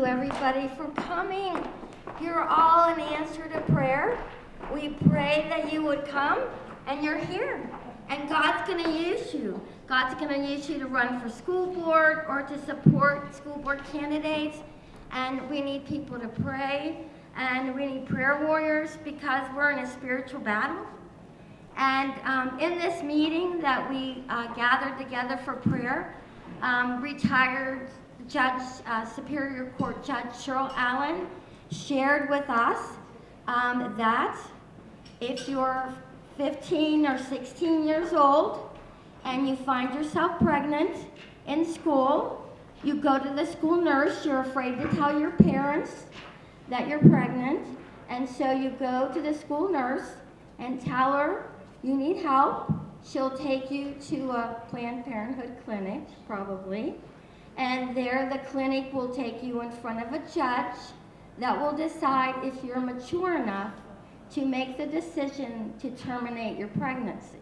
you, everybody, for coming. You're all an answer to prayer. We pray that you would come, and you're here. And God's going to use you. God's going to use you to run for school board or to support school board candidates. And we need people to pray. And we need prayer warriors because we're in a spiritual battle. And in this meeting that we gathered together for prayer, retired Superior Court Judge Cheryl Allen shared with us that if you're 15 or 16 years old and you find yourself pregnant in school, you go to the school nurse. You're afraid to tell your parents that you're pregnant, and so you go to the school nurse and tell her you need help. She'll take you to a Planned Parenthood clinic, probably, and there the clinic will take you in front of a judge that will decide if you're mature enough to make the decision to terminate your pregnancy.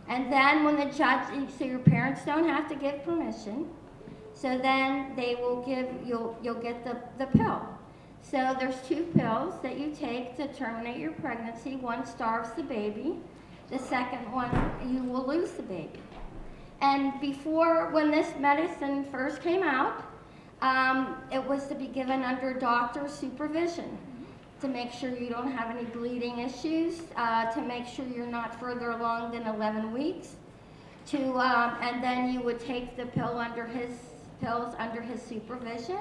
And then when the judge, so your parents don't have to give permission, so then they will give, you'll get the pill. So there's 2 pills that you take to terminate your pregnancy. One starves the baby. The second one, you will lose the baby. And before, when this medicine first came out, it was to be given under doctor supervision to make sure you don't have any bleeding issues, to make sure you're not further along than 11 weeks, and then you would take the pills under his supervision,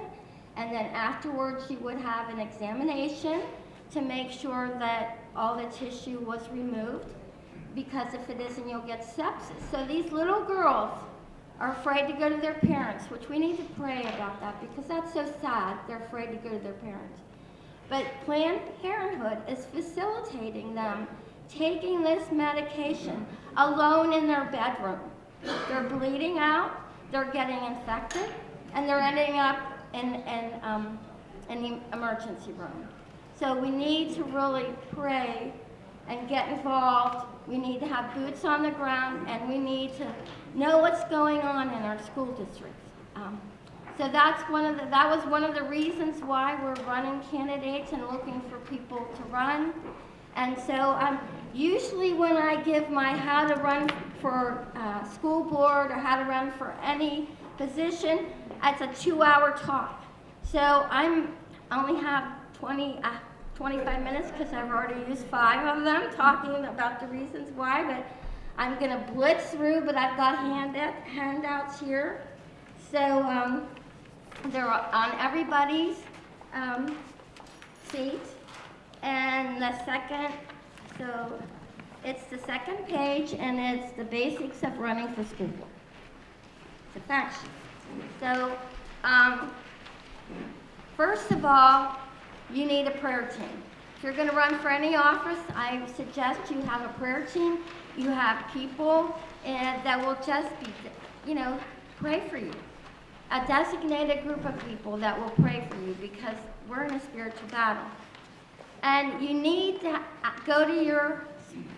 and then afterwards you would have an examination to make sure that all the tissue was removed, because if it isn't, you'll get sepsis. So these little girls are afraid to go to their parents, which we need to pray about that because that's so sad. They're afraid to go to their parents. But Planned Parenthood is facilitating them taking this medication alone in their bedroom. They're bleeding out, they're getting infected, and they're ending up in the emergency room. So we need to really pray and get involved. We need to have boots on the ground, and we need to know what's going on in our school districts. So that was one of the reasons why we're running candidates and looking for people to run. And so usually when I give my how to run for school board or how to run for any position, it's a 2-hour talk. So I only have 25 minutes because I've already used 5 of them talking about the reasons why, but I'm going to blitz through, but I've got handouts here. So they're on everybody's seat. And so it's the second page, and it's the basics of running for school board. It's a fact sheet. So first of all, you need a prayer team. If you're going to run for any office, I suggest you have a prayer team. You have people that will just be, pray for you. A designated group of people that will pray for you because we're in a spiritual battle. And you need to go to your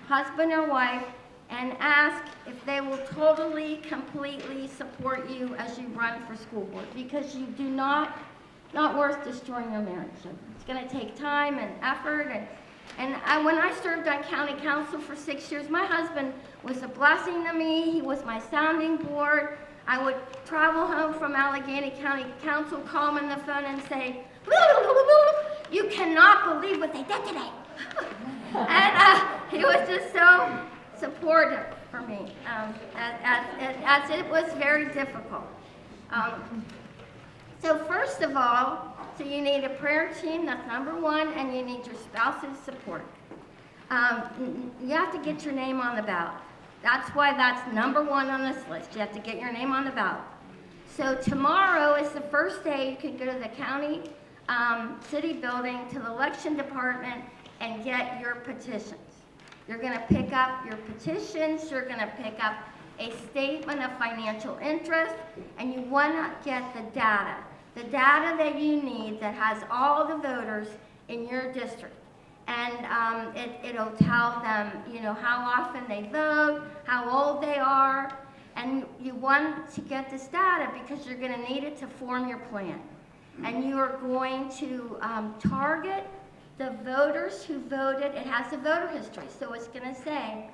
husband or wife and ask if they will totally, completely support you as you run for school board, because you do not worth destroying your marriage. It's going to take time and effort. And when I served on county council for 6 years, my husband was a blessing to me. He was my sounding board. I would travel home from Allegheny County Council, call him on the phone and say, "You cannot believe what they did today." And he was just so supportive for me, as it was very difficult. So first of all, so you need a prayer team, that's number 1, and you need your spouse's support. You have to get your name on the ballot. That's why that's number 1 on this list. You have to get your name on the ballot. So tomorrow is the first day you can go to the county city building, to the election department, and get your petitions. You're going to pick up your petitions, you're going to pick up a statement of financial interest, and you want to get the data that you need that has all the voters in your district. And it'll tell them, how often they vote, how old they are, and you want to get this data because you're going to need it to form your plan. and you are going to target the voters who voted. It has a voter history, so it's going to say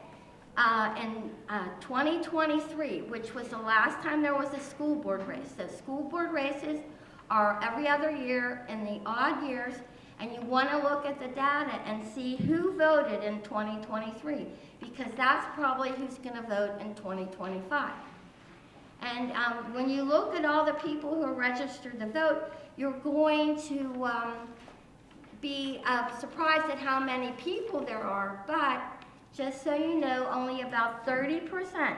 in 2023, which was the last time there was a school board race. So school board races are every other year in the odd years, and you want to look at the data and see who voted in 2023, because that's probably who's going to vote in 2025. And when you look at all the people who are registered to vote, you're going to be surprised at how many people there are, but just so you know, only about 30%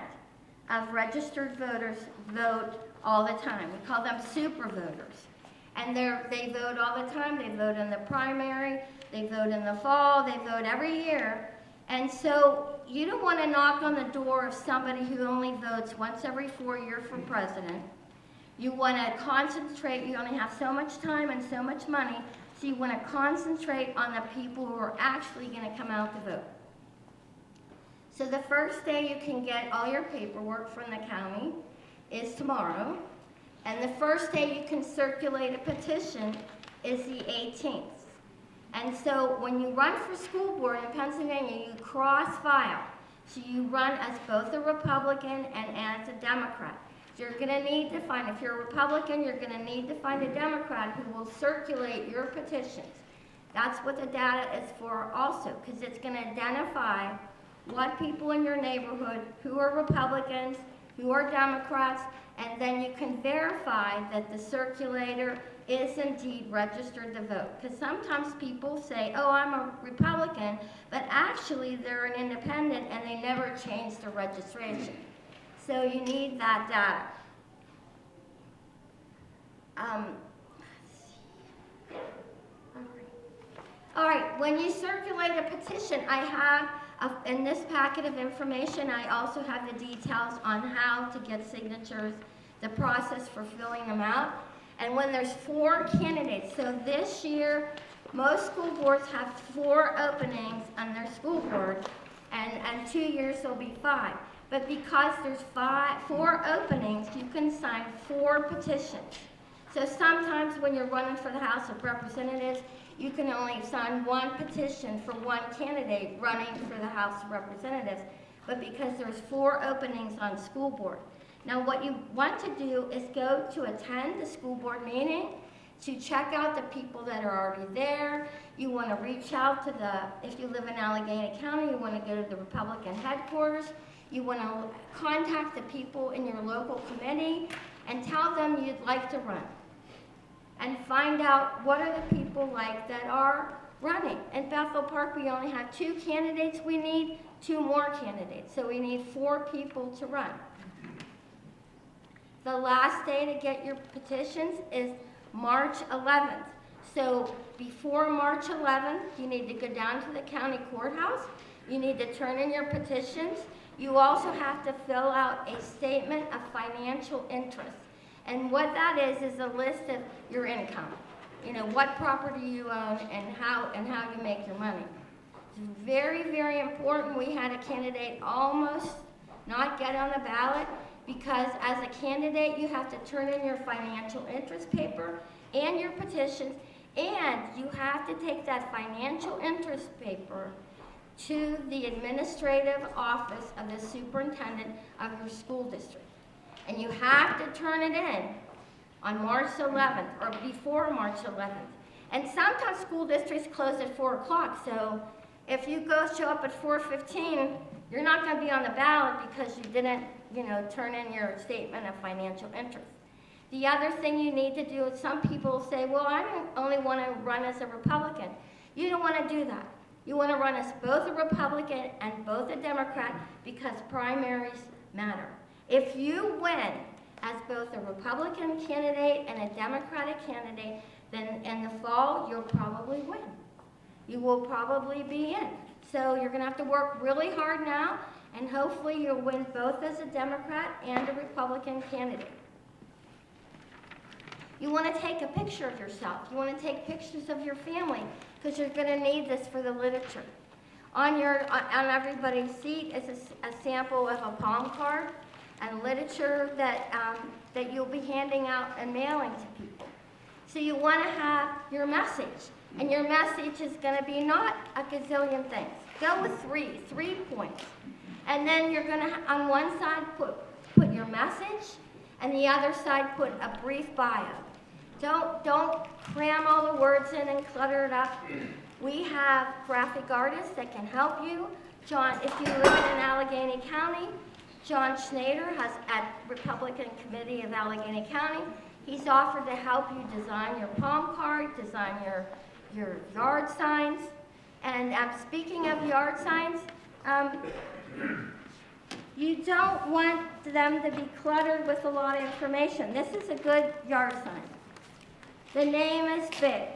of registered voters vote all the time. We call them super voters. And they vote all the time. They vote in the primary, they vote in the fall, they vote every year. And so you don't want to knock on the door of somebody who only votes once every 4 years for president. You want to concentrate, you only have so much time and so much money, so you want to concentrate on the people who are actually going to come out to vote. So the first day you can get all your paperwork from the county is tomorrow. And the first day you can circulate a petition is the 18th. And so when you run for school board in Pennsylvania, you cross-file. So you run as both a Republican and as a Democrat. So you're going to need to find, if you're a Republican, you're going to need to find a Democrat who will circulate your petitions. That's what the data is for also, because it's going to identify what people in your neighborhood who are Republicans, who are Democrats, and then you can verify that the circulator is indeed registered to vote. Because sometimes people say, oh, I'm a Republican, but actually they're an independent and they never changed their registration. So you need that data. All right, when you circulate a petition, I have, in this packet of information, I also have the details on how to get signatures, the process for filling them out. And when there's 4 candidates, so this year, most school boards have 4 openings on their school board, and 2 years there'll be 5. But because there's 4 openings, you can sign 4 petitions. So sometimes when you're running for the House of Representatives, you can only sign 1 petition for 1 candidate running for the House of Representatives, but because there's 4 openings on school board. Now what you want to do is go to attend the school board meeting, to check out the people that are already there. You want to reach out to if you live in Allegheny County, you want to go to the Republican headquarters. You want to contact the people in your local committee and tell them you'd like to run. And find out what are the people like that are running. In Bethel Park, we only have 2 candidates. We need 2 more candidates. So we need 4 people to run. The last day to get your petitions is March 11th. So before March 11th, you need to go down to the county courthouse. You need to turn in your petitions. You also have to fill out a statement of financial interest. And what that is a list of your income. You know, what property you own and how you make your money. It's very, very important. We had a candidate almost not get on the ballot because as a candidate, you have to turn in your financial interest paper and your petitions, and you have to take that financial interest paper to the administrative office of the superintendent of your school district. And you have to turn it in on March 11th or before March 11th. And sometimes school districts close at 4 o'clock, so if you show up at 4:15, you're not going to be on the ballot because you didn't, turn in your statement of financial interest. The other thing you need to do is some people say, well, I only want to run as a Republican. You don't want to do that. You want to run as both a Republican and both a Democrat because primaries matter. If you win as both a Republican candidate and a Democratic candidate, then in the fall, you'll probably win. You will probably be in. So you're going to have to work really hard now, and hopefully you'll win both as a Democrat and a Republican candidate. You want to take a picture of yourself. You want to take pictures of your family because you're going to need this for the literature. On everybody's seat is a sample of a palm card and literature that you'll be handing out and mailing to people. So you want to have your message. And your message is going to be not a gazillion things. Go with three points. And then you're going to, on one side, put your message, and the other side, put a brief bio. Don't cram all the words in and clutter it up. We have graphic artists that can help you. John, if you live in Allegheny County, John Schneider has at Republican Committee of Allegheny County. He's offered to help you design your palm card, design your yard signs. And speaking of yard signs, you don't want them to be cluttered with a lot of information. This is a good yard sign. The name is big.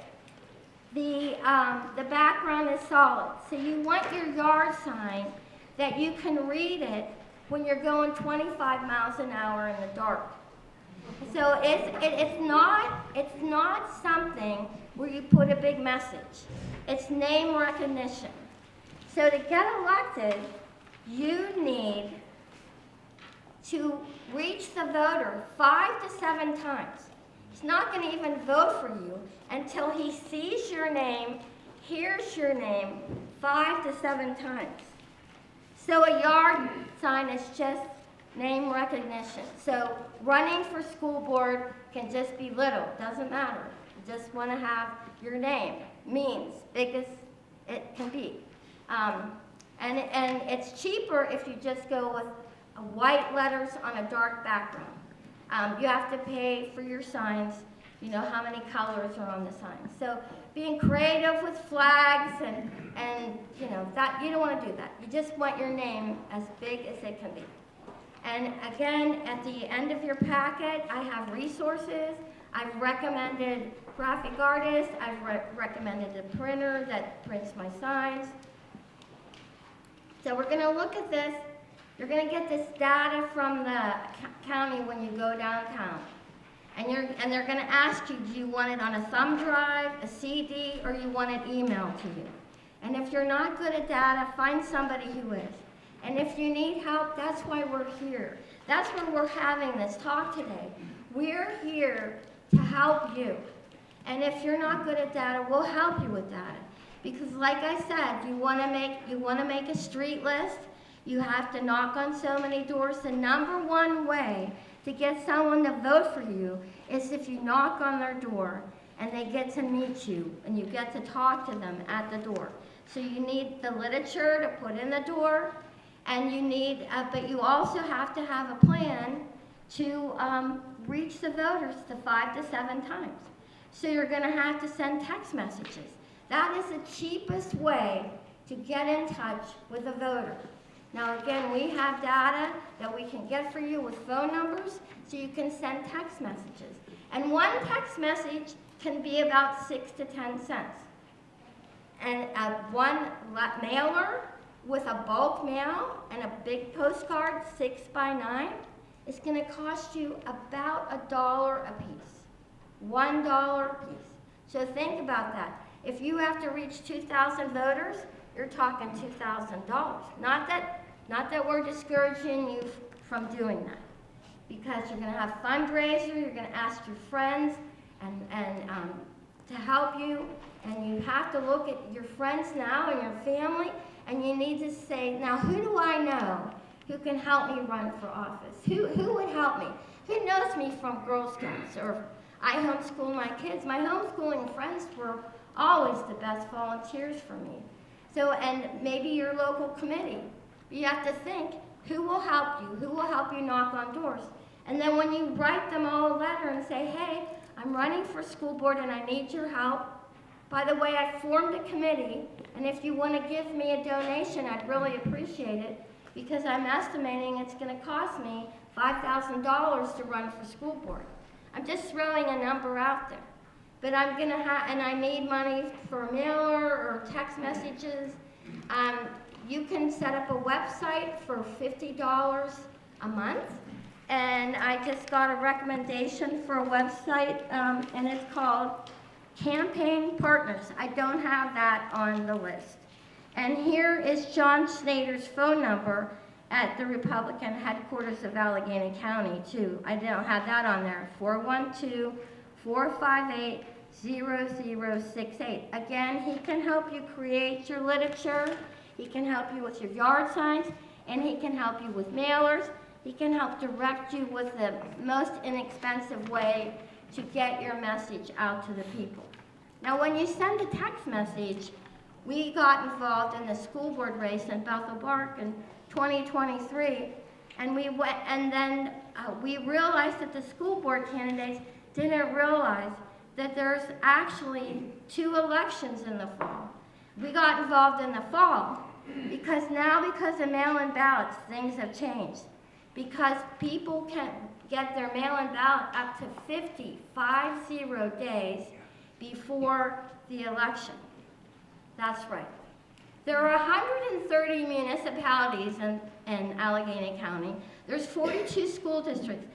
The background is solid. So you want your yard sign that you can read it when you're going 25 miles an hour in the dark. So it's not something where you put a big message. It's name recognition. So to get elected, you need to reach the voter 5 to 7 times. He's not going to even vote for you until he sees your name, hears your name 5 to 7 times. So a yard sign is just name recognition. So running for school board can just be little, doesn't matter. You just want to have your name, means big as it can be. And it's cheaper if you just go with white letters on a dark background. You have to pay for your signs, you know how many colors are on the signs. So being creative with flags and you know, that you don't want to do that. You just want your name as big as it can be. And again, at the end of your packet, I have resources. I've recommended graphic artists. I've recommended a printer that prints my signs. So we're going to look at this. You're going to get this data from the county when you go downtown. And they're going to ask you, do you want it on a thumb drive, a CD, or you want it emailed to you? And if you're not good at data, find somebody who is. And if you need help, that's why we're here. That's why we're having this talk today. We're here to help you. And if you're not good at data, we'll help you with data. Because like I said, you want to make a street list. You have to knock on so many doors. The number one way to get someone to vote for you is if you knock on their door and they get to meet you and you get to talk to them at the door. So you need the literature to put in the door, and you need, but you also have to have a plan to reach the voters the 5 to 7 times. So you're going to have to send text messages. That is the cheapest way to get in touch with a voter. Now again, we have data that we can get for you with phone numbers, so you can send text messages. And one text message can be about 6 to 10 cents. And one mailer with a bulk mail and a big postcard, 6 by 9, is going to cost you about $1 a piece. $1 a piece. So think about that. If you have to reach 2,000 voters, you're talking $2,000. Not that we're discouraging you from doing that, because you're going to have fundraiser, you're going to ask your friends and to help you, and you have to look at your friends now and your family, and you need to say, now who do I know who can help me run for office? Who would help me? Who knows me from Girl Scouts? Or I homeschool my kids. My homeschooling friends were always the best volunteers for me. So, and maybe your local committee. You have to think, who will help you? Who will help you knock on doors? And then when you write them all a letter and say, hey, I'm running for school board and I need your help. By the way, I formed a committee, and if you want to give me a donation, I'd really appreciate it, because I'm estimating it's going to cost me $5,000 to run for school board. I'm just throwing a number out there. But I'm going to and I need money for a mailer or text messages. You can set up a website for $50 a month. And I just got a recommendation for a website, and it's called Campaign Partners. I don't have that on the list. And here is John Schneider's phone number at the Republican headquarters of Allegheny County, too. I don't have that on there, 458-0068. Again, he can help you create your literature, he can help you with your yard signs, and he can help you with mailers. He can help direct you with the most inexpensive way to get your message out to the people. Now, when you send a text message, we got involved in the school board race in Bethel Park in 2023, and we realized that the school board candidates didn't realize that there's actually 2 elections in the fall. We got involved in the fall because of mail-in ballots, things have changed. Because people can get their mail-in ballot up to 50 days before the election. That's right. There are 130 municipalities in Allegheny County. There's 42 school districts.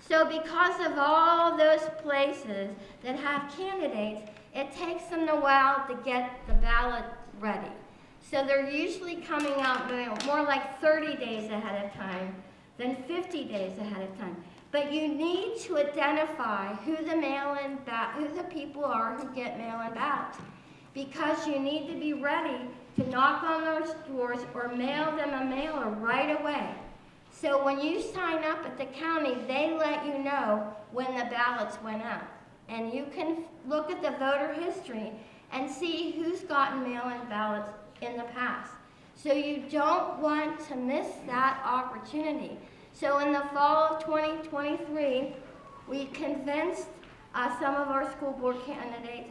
So because of all those places that have candidates, it takes them a while to get the ballot ready. So they're usually coming out more like 30 days ahead of time than 50 days ahead of time. But you need to identify who the people are who get mail-in ballots, because you need to be ready to knock on their doors or mail them a mailer right away. So when you sign up at the county, they let you know when the ballots went out. And you can look at the voter history and see who's gotten mail-in ballots in the past. So you don't want to miss that opportunity. So in the fall of 2023, we convinced some of our school board candidates,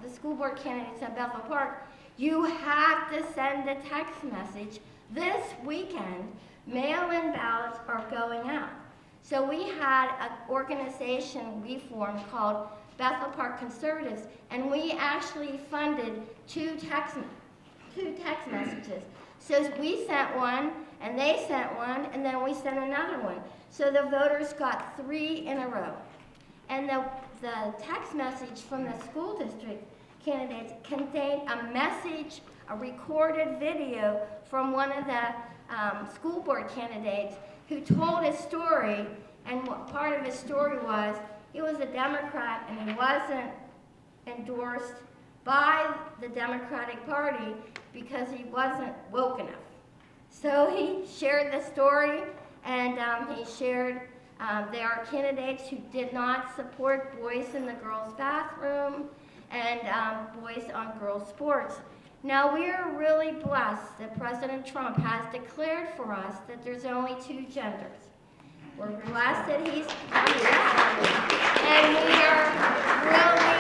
the school board candidates at Bethel Park, you have to send a text message this weekend. Mail-in ballots are going out. So we had an organization we formed called Bethel Park Conservatives, and we actually funded 2 text messages. So we sent one, and they sent one, and then we sent another one. So the voters got 3 in a row. And the text message from the school district candidates contained a message, a recorded video from one of the school board candidates who told his story, and what part of his story was he was a Democrat and he wasn't endorsed by the Democratic Party because he wasn't woke enough. So he shared the story, and he shared there are candidates who did not support boys in the girls' bathroom and boys on girls' sports. Now, we are really blessed that President Trump has declared for us that there's only 2 genders. We're blessed that he's done that. And we are really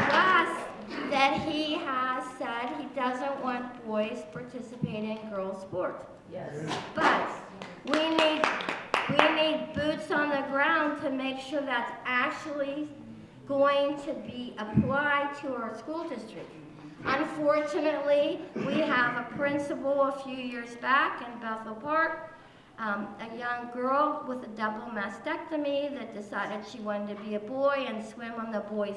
blessed that he has said he doesn't want boys participating in girls' sports. Yes. But we need boots on the ground to make sure that's actually going to be applied to our school district. Unfortunately, we have a principal a few years back in Bethel Park, a young girl with a double mastectomy that decided she wanted to be a boy and swim on the boys'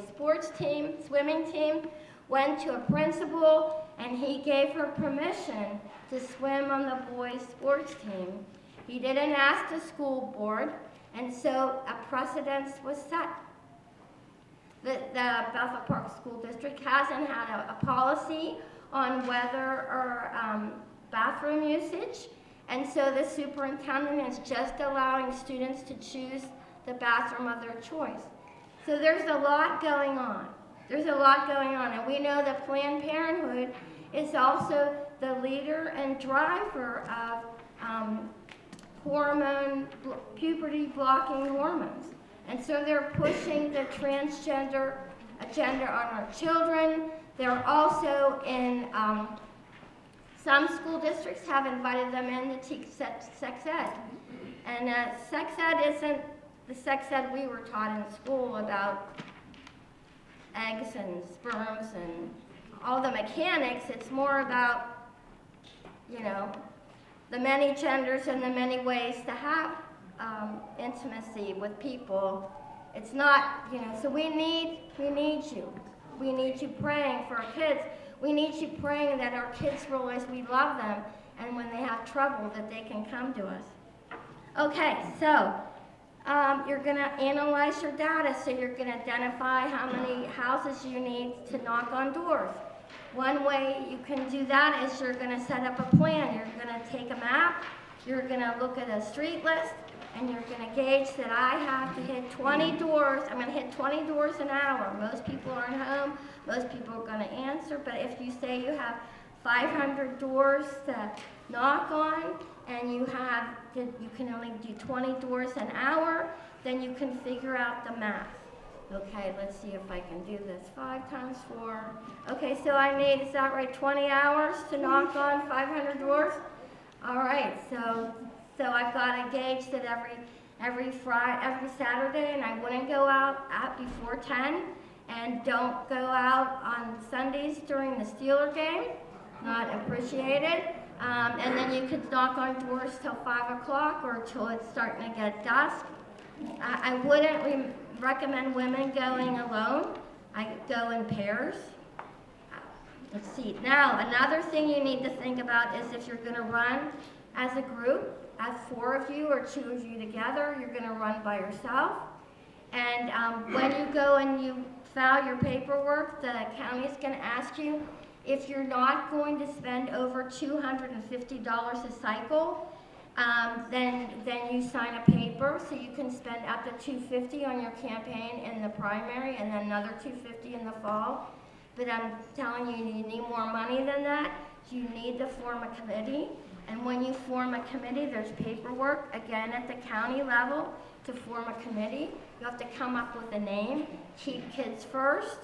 swimming team, went to a principal, and he gave her permission to swim on the boys' sports team. He didn't ask the school board, and so a precedence was set. The Bethel Park School District hasn't had a policy on whether or bathroom usage, and so the superintendent is just allowing students to choose the bathroom of their choice. So there's a lot going on. And we know that Planned Parenthood is also the leader and driver of puberty-blocking hormones. And so they're pushing the transgender agenda on our children. They're also in, some school districts have invited them in to teach sex ed. And sex ed isn't the sex ed we were taught in school about eggs and sperms and all the mechanics. It's more about, the many genders and the many ways to have intimacy with people. It's not, so we need you. We need you praying for our kids. We need you praying that our kids realize we love them, and when they have trouble that they can come to us. Okay, so you're going to analyze your data, so you're going to identify how many houses you need to knock on doors. One way you can do that is you're going to set up a plan. You're going to take a map, you're going to look at a street list, and you're going to gauge that I have to hit 20 doors. I'm going to hit 20 doors an hour. Most people aren't home. Most people are going to answer. But if you say you have 500 doors to knock on, and you can only do 20 doors an hour, then you can figure out the math. Okay, let's see if I can do this. 5 times 4. Okay, so I need, is that right, 20 hours to knock on 500 doors? All right, so I've got to gauge that every Saturday, and I wouldn't go out at before 10, and don't go out on Sundays during the Steeler game. Not appreciated. And then you could knock on doors till 5 o'clock or till it's starting to get dusk. I wouldn't recommend women going alone. I go in pairs. Let's see. Now, another thing you need to think about is if you're going to run as a group, as 4 of you or 2 of you together, you're going to run by yourself. And when you go and you file your paperwork, the county's going to ask you if you're not going to spend over $250 a cycle, then you sign a paper, so you can spend up to $250 on your campaign in the primary and then another $250 in the fall. But I'm telling you, you need more money than that. You need to form a committee. And when you form a committee, there's paperwork, again, at the county level to form a committee. You have to come up with a name. Keep Kids First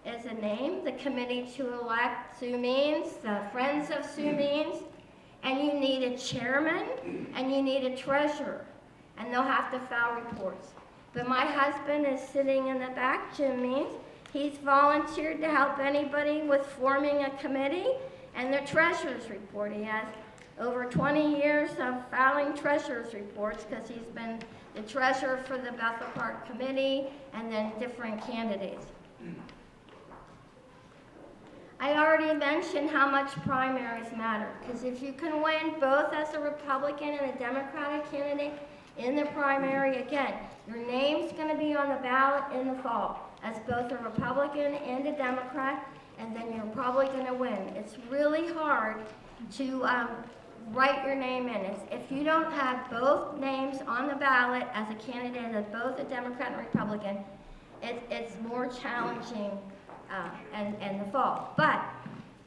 is a name. The committee to elect Sue Means, the Friends of Sue Means. And you need a chairman, and you need a treasurer. And they'll have to file reports. But my husband is sitting in the back, Jim Means. He's volunteered to help anybody with forming a committee and the treasurer's report. He has over 20 years of filing treasurer's reports because he's been the treasurer for the Bethel Park Committee and then different candidates. I already mentioned how much primaries matter, because if you can win both as a Republican and a Democratic candidate in the primary, again, your name's going to be on the ballot in the fall as both a Republican and a Democrat, and then you're probably going to win. It's really hard to write your name in. If you don't have both names on the ballot as a candidate as both a Democrat and Republican, it's more challenging and the fall. But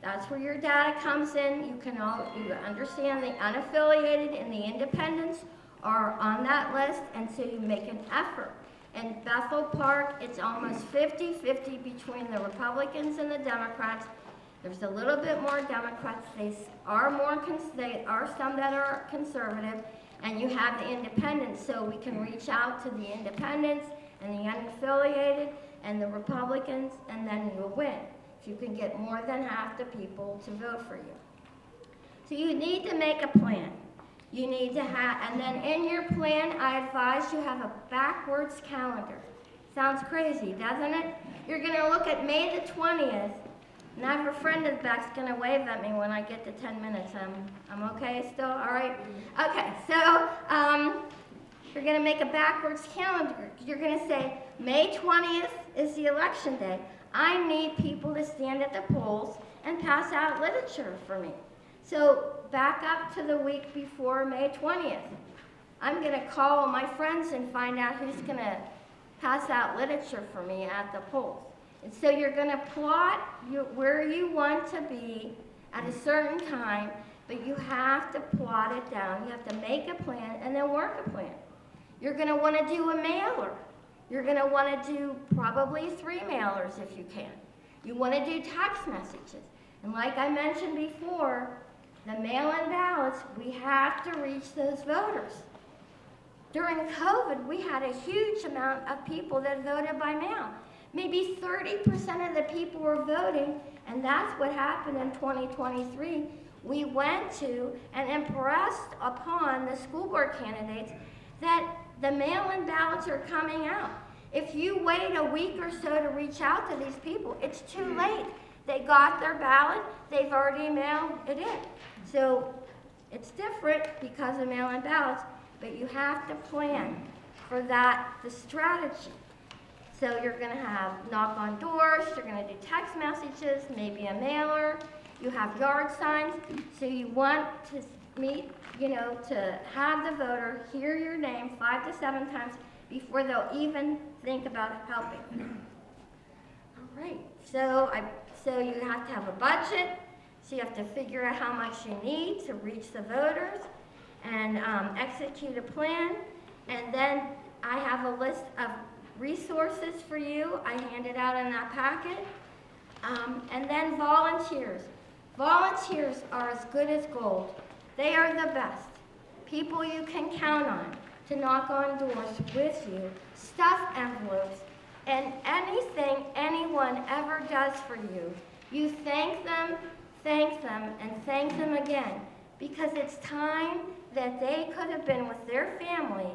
that's where your data comes in. You understand the unaffiliated and the independents are on that list, and so you make an effort. In Bethel Park, it's almost 50-50 between the Republicans and the Democrats. There's a little bit more Democrats. There are some that are conservative, and you have the independents, so we can reach out to the independents and the unaffiliated and the Republicans, and then you'll win if you can get more than half the people to vote for you. So you need to make a plan. You need to have, and then in your plan, I advise you have a backwards calendar. Sounds crazy, doesn't it? You're going to look at May the 20th, and I have a friend in the back's going to wave at me when I get to 10 minutes. I'm okay still? All right? Okay, so you're going to make a backwards calendar. You're going to say, May 20th is the election day. I need people to stand at the polls and pass out literature for me. So back up to the week before May 20th. I'm going to call my friends and find out who's going to pass out literature for me at the polls. And so you're going to plot where you want to be at a certain time, but you have to plot it down. You have to make a plan and then work a plan. You're going to want to do a mailer. You're going to want to do probably 3 mailers if you can. You want to do text messages. And like I mentioned before, the mail-in ballots, we have to reach those voters. During COVID, we had a huge amount of people that voted by mail. Maybe 30% of the people were voting, and that's what happened in 2023. We went to and impressed upon the school board candidates that the mail-in ballots are coming out. If you wait a week or so to reach out to these people, it's too late. They got their ballot, they've already mailed it in. So it's different because of mail-in ballots, but you have to plan for that, the strategy. So you're going to have knock on doors, you're going to do text messages, maybe a mailer, you have yard signs. So you want to meet, to have the voter hear your name 5 to 7 times before they'll even think about helping you. All right, so you have to have a budget, so you have to figure out how much you need to reach the voters and execute a plan. And then I have a list of resources for you. I handed out in that packet. And then volunteers. Volunteers are as good as gold. They are the best. People you can count on to knock on doors with you, stuff envelopes, and anything anyone ever does for you, you thank them, and thank them again, because it's time that they could have been with their family,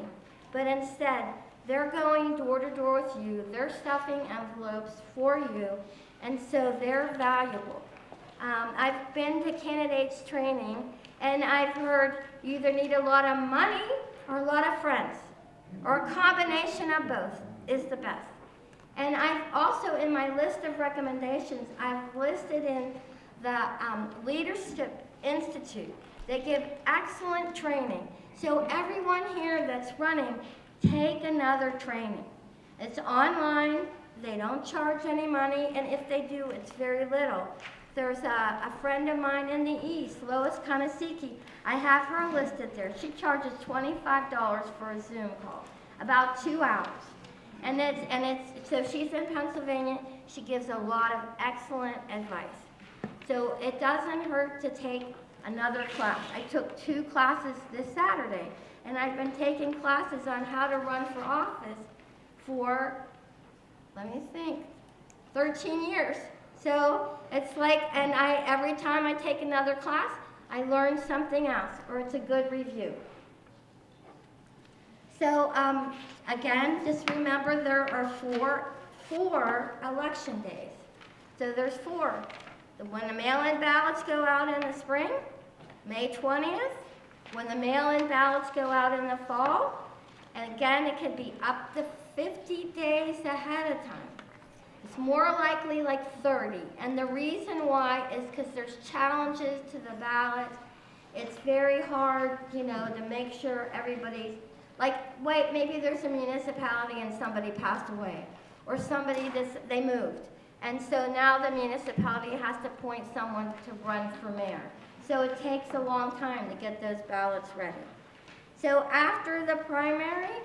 but instead they're going door to door with you, they're stuffing envelopes for you, and so they're valuable. I've been to candidates training, and I've heard you either need a lot of money or a lot of friends, or a combination of both is the best. And I've also, in my list of recommendations, I've listed in the Leadership Institute. They give excellent training. So everyone here that's running, take another training. It's online, they don't charge any money, and if they do, it's very little. There's a friend of mine in the East, Lois Kanasiki. I have her listed there. She charges $25 for a Zoom call, about 2 hours. So she's in Pennsylvania. She gives a lot of excellent advice. So it doesn't hurt to take another class. I took 2 classes this Saturday, and I've been taking classes on how to run for office for, 13 years. So it's like, and every time I take another class, I learn something else, or it's a good review. So again, just remember there are four election days. So there's 4. When the mail-in ballots go out in the spring, May 20th. When the mail-in ballots go out in the fall, and again, it can be up to 50 days ahead of time. It's more likely like 30, and the reason why is because there's challenges to the ballot. It's very hard, to make sure everybody's, wait, maybe there's a municipality and somebody passed away, or they moved. And so now the municipality has to appoint someone to run for mayor. So it takes a long time to get those ballots ready. So after the primary,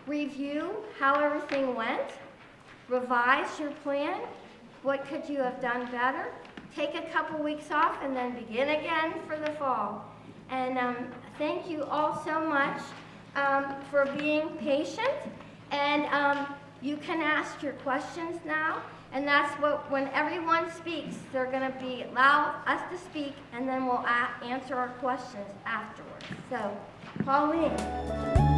review how everything went, revise your plan, what could you have done better, take a couple weeks off, and then begin again for the fall. And thank you all so much for being patient, and you can ask your questions now. And that's when everyone speaks, they're going to allow us to speak, and then we'll answer our questions afterwards. So, Pauline.